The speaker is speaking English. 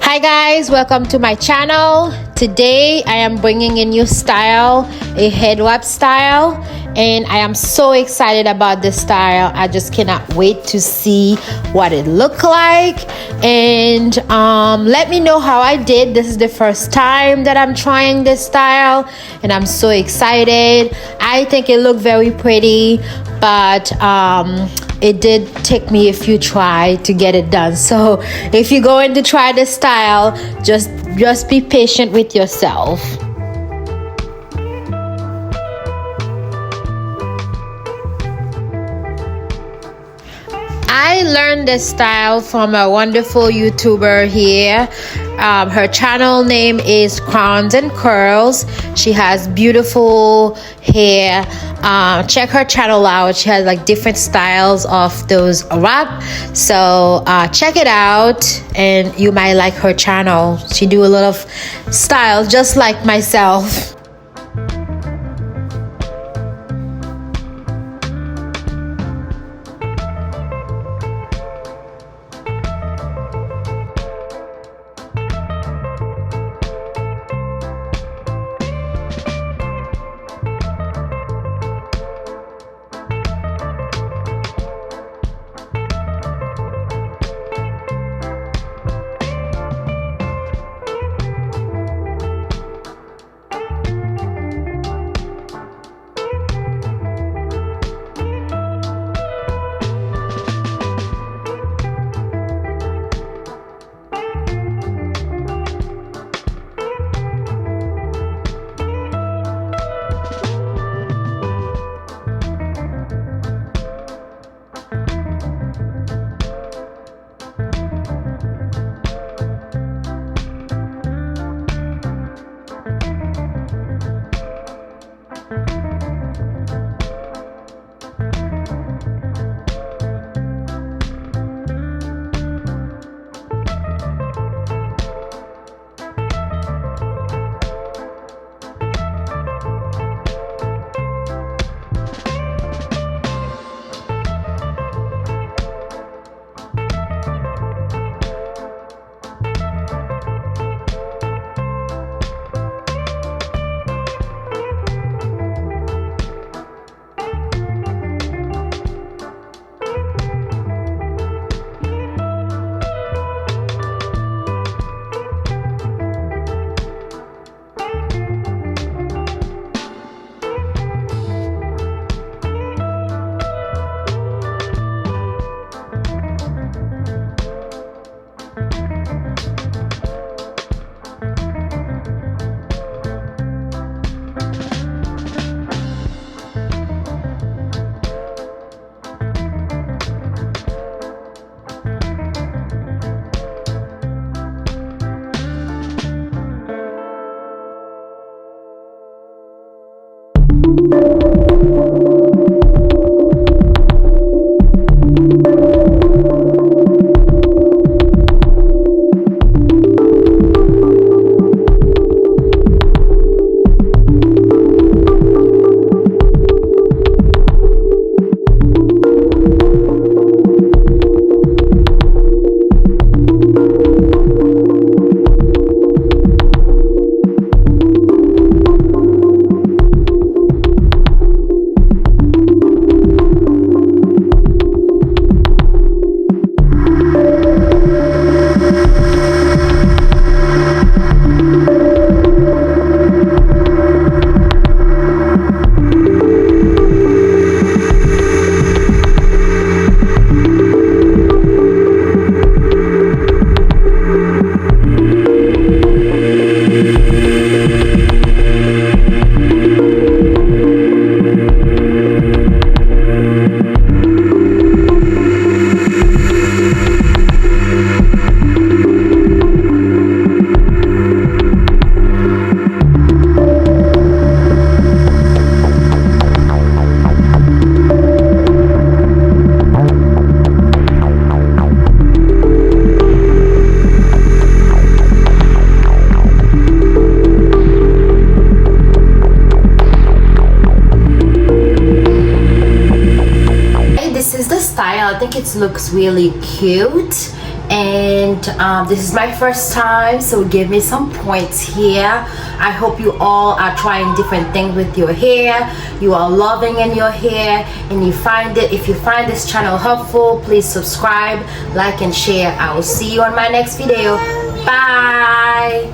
Hi guys, welcome to my channel. Today I am bringing a new style, a head wrap style, and I am so excited about this style. I just cannot wait to see what it look like, and let me know how I did. This is the first time that I'm trying this style and I'm so excited. I think it looked very pretty, but it did take me a few tries to get it done. So if you're going to try this style, just be patient with yourself. I learned this style from a wonderful YouTuber here. Her channel name is Crowns and Curls. She has beautiful hair. Check her channel out. She has like different styles of those wrap. So check it out and you might like her channel. She do a lot of styles just like myself. style. I think it looks really cute, and this is my first time, so give me some points here. I hope you all are trying different things with your hair. You are loving in your hair, and if you find this channel helpful, please subscribe, like, and share. I will see you on my next video. Bye.